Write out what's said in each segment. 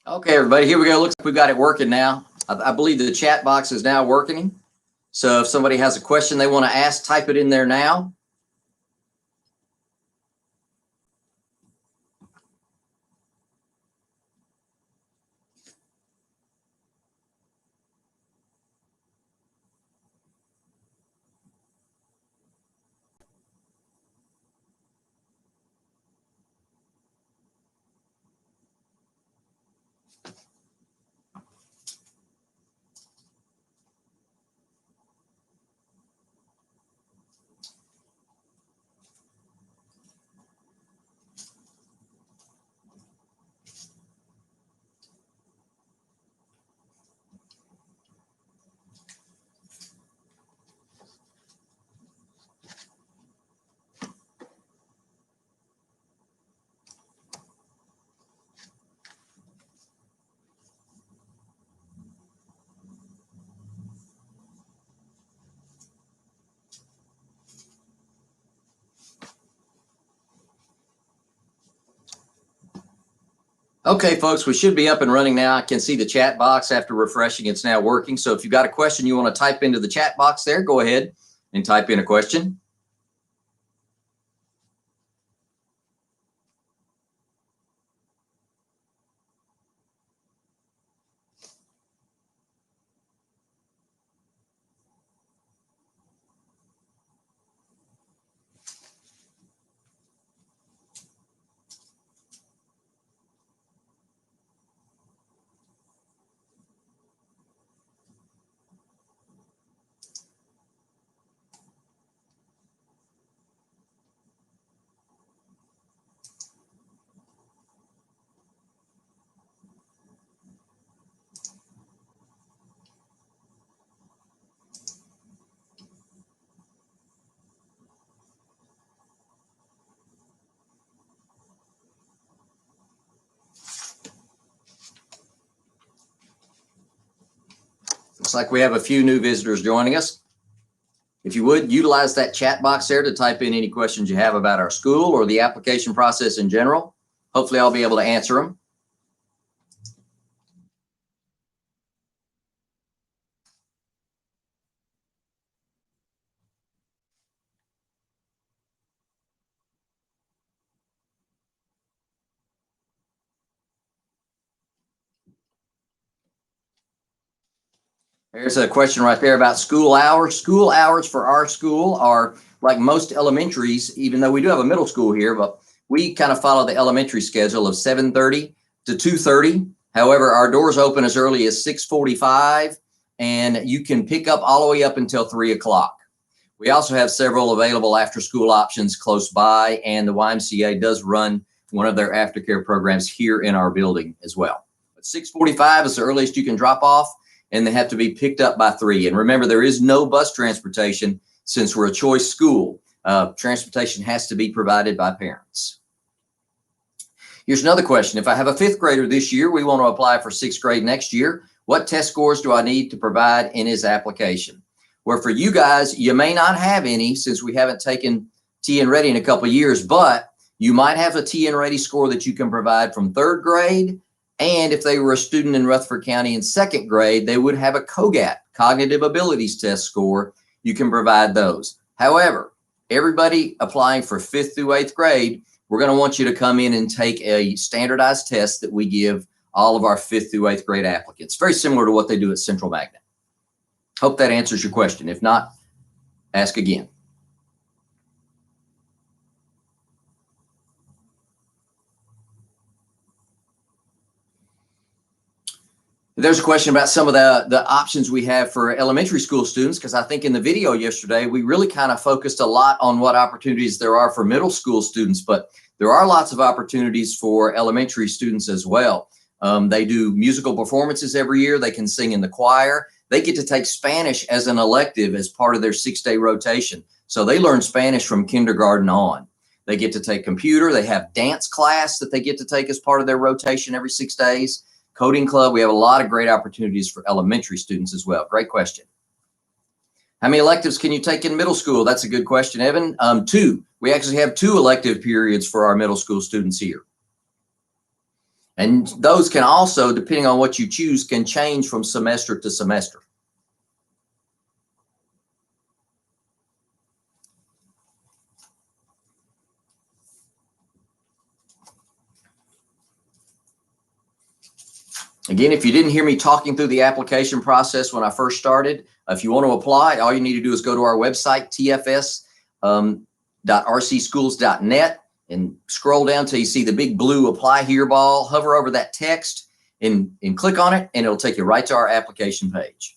Okay, everybody, here we go. Looks like we've got it working now. I believe the chat box is now working. So if somebody has a question they want to ask, type it in there now. Okay, folks, we should be up and running now. I can see the chat box after refreshing. It's now working. So if you've got a question you want to type into the chat box there, go ahead and type in a question. Looks like we have a few new visitors joining us. If you would, utilize that chat box there to type in any questions you have about our school or the application process in general. Hopefully I'll be able to answer them. There's a question right there about school hours. School hours for our school are like most elementaries, even though we do have a middle school here, but we kind of follow the elementary schedule of 7:30 to 2:30. However, our doors open as early as 6:45, and you can pick up all the way up until 3 o'clock. We also have several available after school options close by, and the YMCA does run one of their aftercare programs here in our building as well. But 6:45 is the earliest you can drop off, and they have to be picked up by 3. And remember, there is no bus transportation since we're a choice school. Transportation has to be provided by parents. Here's another question. If I have a 5th grader this year, we want to apply for 6th grade next year, what test scores do I need to provide in his application? Where for you guys, you may not have any since we haven't taken TN Ready in a couple of years, but you might have a TN Ready score that you can provide from 3rd grade. And if they were a student in Rutherford County in 2nd grade, they would have a COGAT, Cognitive Abilities Test score. You can provide those. However, everybody applying for 5th through 8th grade, we're going to want you to come in and take a standardized test that we give all of our 5th through 8th grade applicants. Very similar to what they do at Central Magnet. Hope that answers your question. If not, ask again. There's a question about some of the options we have for elementary school students, because I think in the video yesterday, we really kind of focused a lot on what opportunities there are for middle school students, but there are lots of opportunities for elementary students as well. They do musical performances every year. They can sing in the choir. They get to take Spanish as an elective as part of their 6-day rotation. So they learn Spanish from kindergarten on. They get to take computer. They have dance class that they get to take as part of their rotation every 6 days. Coding club. We have a lot of great opportunities for elementary students as well. Great question. How many electives can you take in middle school? That's a good question, Evan. 2. We actually have 2 elective periods for our middle school students here. And those can also, depending on what you choose, can change from semester to semester. Again, if you didn't hear me talking through the application process when I first started, if you want to apply, all you need to do is go to our website, tfs.rcschools.net, and scroll down till you see the big blue apply here ball, hover over that text and click on it, and it'll take you right to our application page.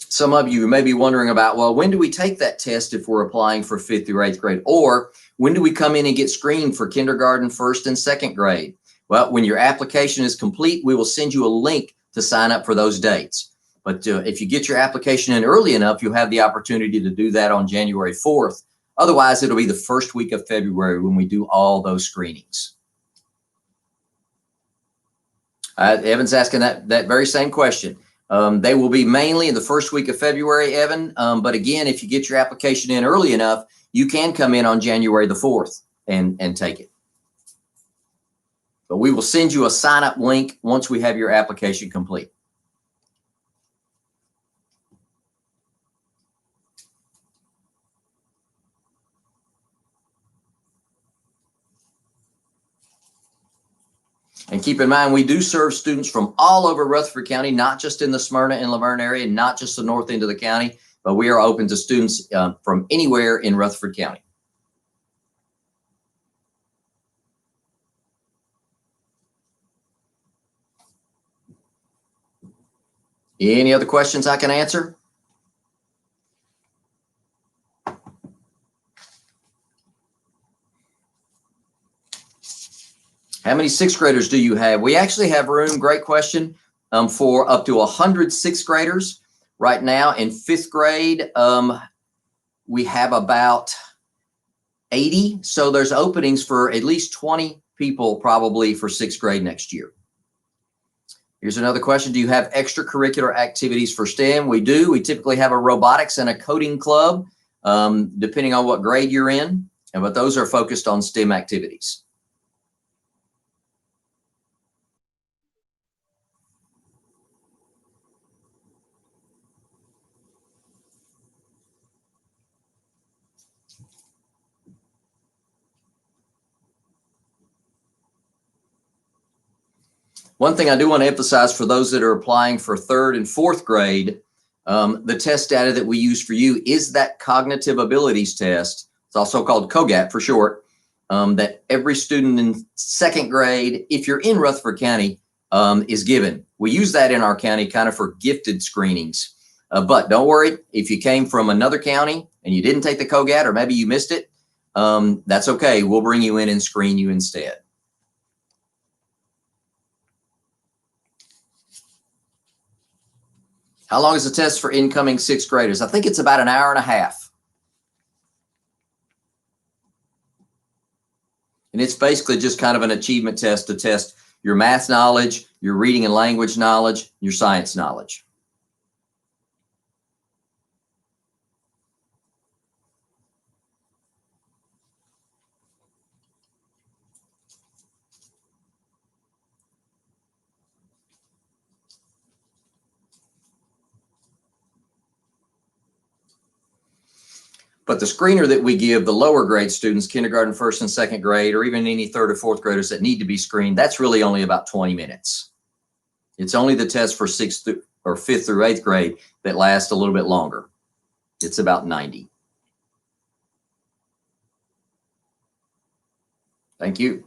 Some of you may be wondering about, well, when do we take that test if we're applying for 5th through 8th grade? Or when do we come in and get screened for kindergarten, 1st and 2nd grade? Well, when your application is complete, we will send you a link to sign up for those dates. But if you get your application in early enough, you'll have the opportunity to do that on January 4th. Otherwise, it'll be the first week of February when we do all those screenings. Evan's asking that very same question. They will be mainly in the first week of February, Evan. But again, if you get your application in early enough, you can come in on January the 4th and take it. But we will send you a sign-up link once we have your application complete. And keep in mind, we do serve students from all over Rutherford County, not just in the Smyrna and Laverne area, not just the north end of the county, but we are open to students from anywhere in Rutherford County. Any other questions I can answer? How many 6th graders do you have? We actually have room, great question, for up to 100 6th graders. Right now in 5th grade, we have about 80. So there's openings for at least 20 people probably for 6th grade next year. Here's another question. Do you have extracurricular activities for STEM? We do. We typically have a robotics and a coding club, depending on what grade you're in. But those are focused on STEM activities. One thing I do want to emphasize for those that are applying for 3rd and 4th grade, the test data that we use for you is that cognitive abilities test. It's also called COGAT for short, that every student in 2nd grade, if you're in Rutherford County, is given. We use that in our county kind of for gifted screenings. But don't worry, if you came from another county and you didn't take the COGAT, or maybe you missed it, that's okay. We'll bring you in and screen you instead. How long is the test for incoming 6th graders? I think it's about an hour and a half. And it's basically just kind of an achievement test to test your math knowledge, your reading and language knowledge, your science knowledge. But the screener that we give the lower grade students, kindergarten, 1st and 2nd grade, or even any 3rd or 4th graders that need to be screened, that's really only about 20 minutes. It's only the test for 6th or 5th through 8th grade that lasts a little bit longer. It's about 90. Thank you.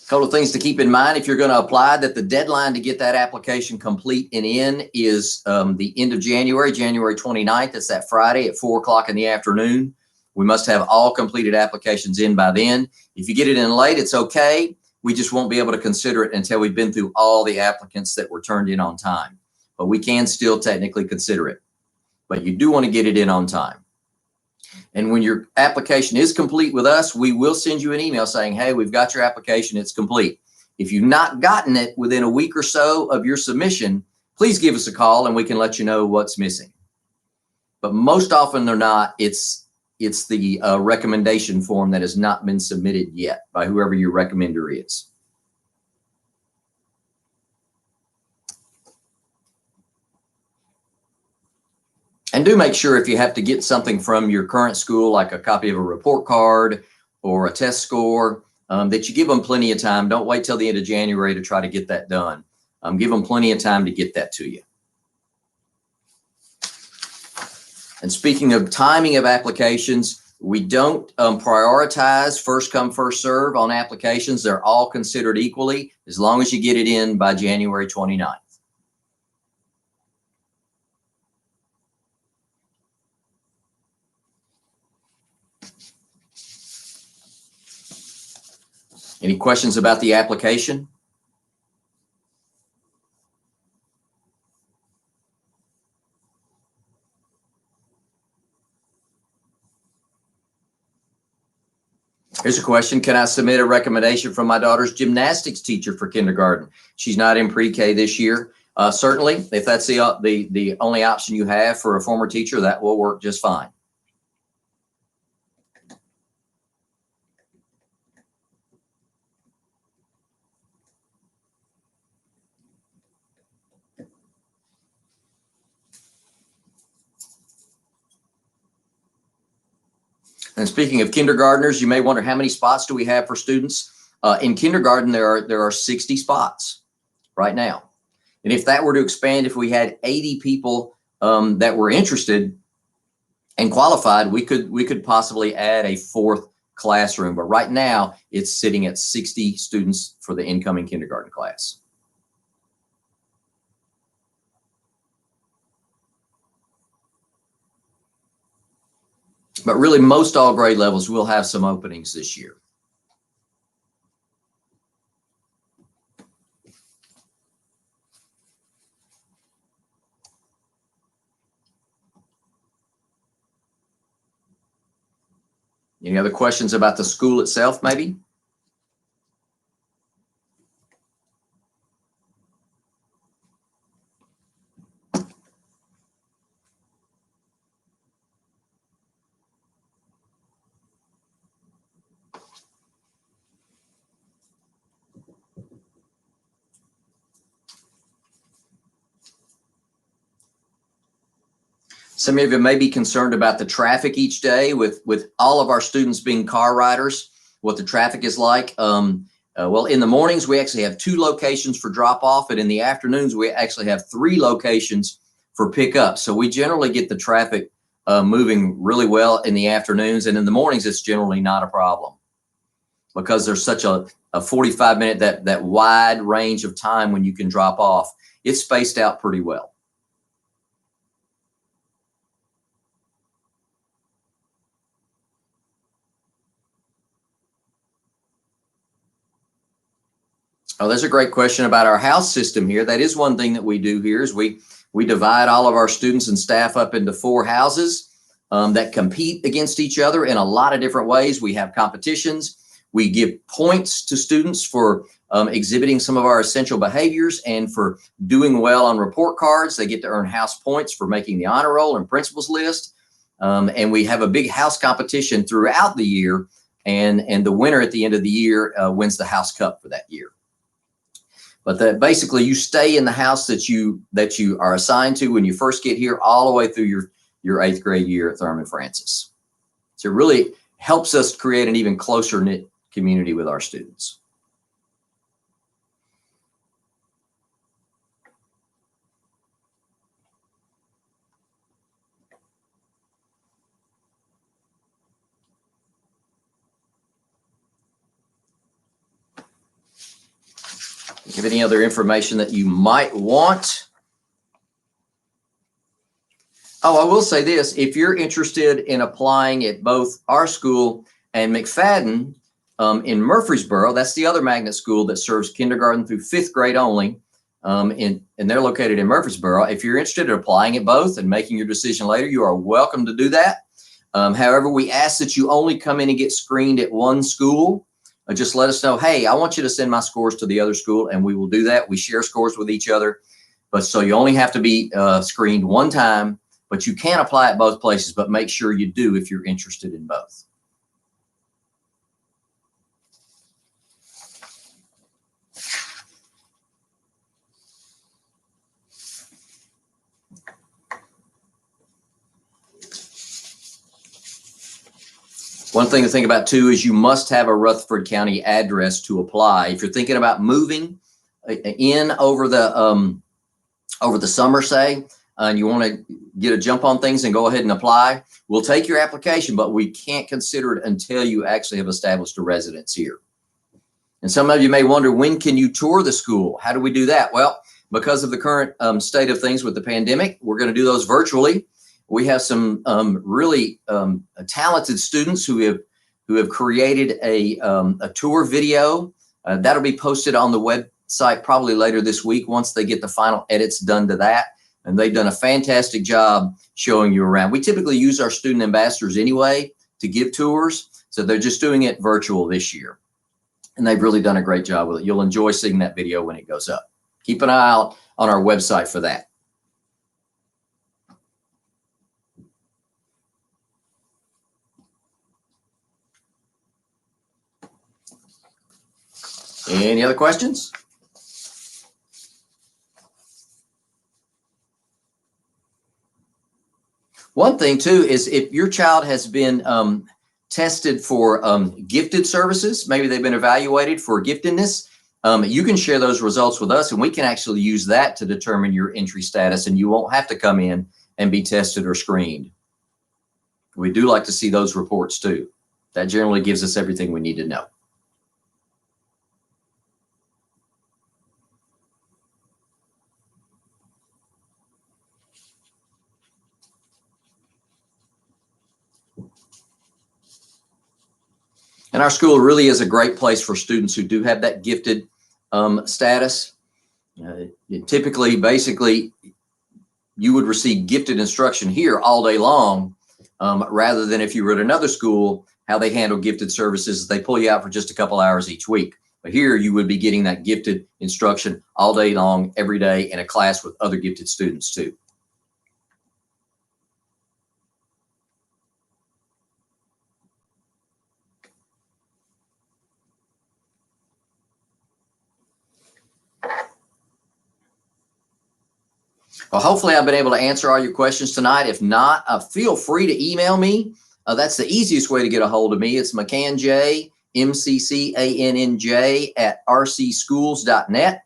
Couple of things to keep in mind if you're going to apply, that the deadline to get that application complete and in is the end of January, January 29th. It's that Friday at 4 o'clock in the afternoon. We must have all completed applications in by then. If you get it in late, it's okay. We just won't be able to consider it until we've been through all the applicants that were turned in on time. But we can still technically consider it. But you do want to get it in on time. And when your application is complete with us, we will send you an email saying, hey, we've got your application, it's complete. If you've not gotten it within a week or so of your submission, please give us a call and we can let you know what's missing. But most often than not, it's the recommendation form that has not been submitted yet by whoever your recommender is. And do make sure if you have to get something from your current school, like a copy of a report card or a test score, that you give them plenty of time. Don't wait till the end of January to try to get that done. Give them plenty of time to get that to you. And speaking of timing of applications, we don't prioritize first come, first serve on applications. They're all considered equally as long as you get it in by January 29th. Any questions about the application? Here's a question. Can I submit a recommendation from my daughter's gymnastics teacher for kindergarten? She's not in pre-K this year. Certainly, if that's the only option you have for a former teacher, that will work just fine. And speaking of kindergartners, you may wonder how many spots do we have for students? In kindergarten, there are 60 spots right now. And if that were to expand, if we had 80 people that were interested and qualified, we could possibly add a fourth classroom. But right now, it's sitting at 60 students for the incoming kindergarten class. But really, most all grade levels will have some openings this year. Any other questions about the school itself, maybe? Some of you may be concerned about the traffic each day with all of our students being car riders, what the traffic is like. Well, in the mornings, we actually have 2 locations for drop off, and in the afternoons, we actually have 3 locations for pickup. So we generally get the traffic moving really well in the afternoons, and in the mornings, it's generally not a problem because there's such a 45-minute, that wide range of time when you can drop off. It's spaced out pretty well. Oh, there's a great question about our house system here. That is one thing that we do here is we divide all of our students and staff up into 4 houses that compete against each other in a lot of different ways. We have competitions. We give points to students for exhibiting some of our essential behaviors and for doing well on report cards. They get to earn house points for making the honor roll and principals list. And we have a big house competition throughout the year. And the winner at the end of the year wins the house cup for that year. But basically, you stay in the house that you are assigned to when you first get here, all the way through your 8th grade year at Thurman Francis. So it really helps us create an even closer knit community with our students. Give any other information that you might want. Oh, I will say this. If you're interested in applying at both our school and McFadden in Murfreesboro, that's the other magnet school that serves kindergarten through 5th grade only, and they're located in Murfreesboro. If you're interested in applying at both and making your decision later, you are welcome to do that. However, we ask that you only come in and get screened at one school. Just let us know, hey, I want you to send my scores to the other school, and we will do that. We share scores with each other. But so you only have to be screened one time, but you can apply at both places, but make sure you do if you're interested in both. One thing to think about too is you must have a Rutherford County address to apply. If you're thinking about moving in over the summer, say, and you want to get a jump on things and go ahead and apply, we'll take your application, but we can't consider it until you actually have established a residence here. And some of you may wonder, when can you tour the school? How do we do that? Well, because of the current state of things with the pandemic, we're going to do those virtually. We have some really talented students who have created a tour video that'll be posted on the website probably later this week once they get the final edits done to that. And they've done a fantastic job showing you around. We typically use our student ambassadors anyway to give tours, so they're just doing it virtual this year. And they've really done a great job with it. You'll enjoy seeing that video when it goes up. Keep an eye out on our website for that. Any other questions? One thing too is if your child has been tested for gifted services, maybe they've been evaluated for giftedness, you can share those results with us and we can actually use that to determine your entry status, and you won't have to come in and be tested or screened. We do like to see those reports too. That generally gives us everything we need to know. And our school really is a great place for students who do have that gifted status. Typically, basically, you would receive gifted instruction here all day long, rather than if you were at another school, how they handle gifted services, they pull you out for just a couple hours each week. But here you would be getting that gifted instruction all day long, every day, in a class with other gifted students too. Well, hopefully I've been able to answer all your questions tonight. If not, feel free to email me. That's the easiest way to get a hold of me. It's McCannJ, MCCANNJ @rcschools.net,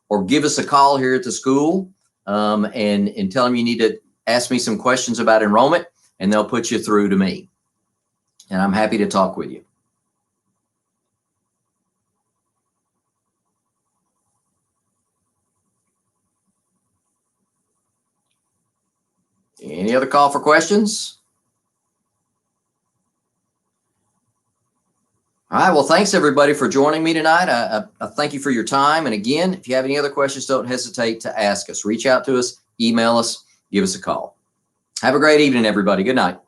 or give us a call here at the school and tell them you need to ask me some questions about enrollment, and they'll put you through to me. And I'm happy to talk with you. Any other call for questions? All right. Well, thanks everybody for joining me tonight. I thank you for your time. And again, if you have any other questions, don't hesitate to ask us. Reach out to us, email us, give us a call. Have a great evening, everybody. Good night.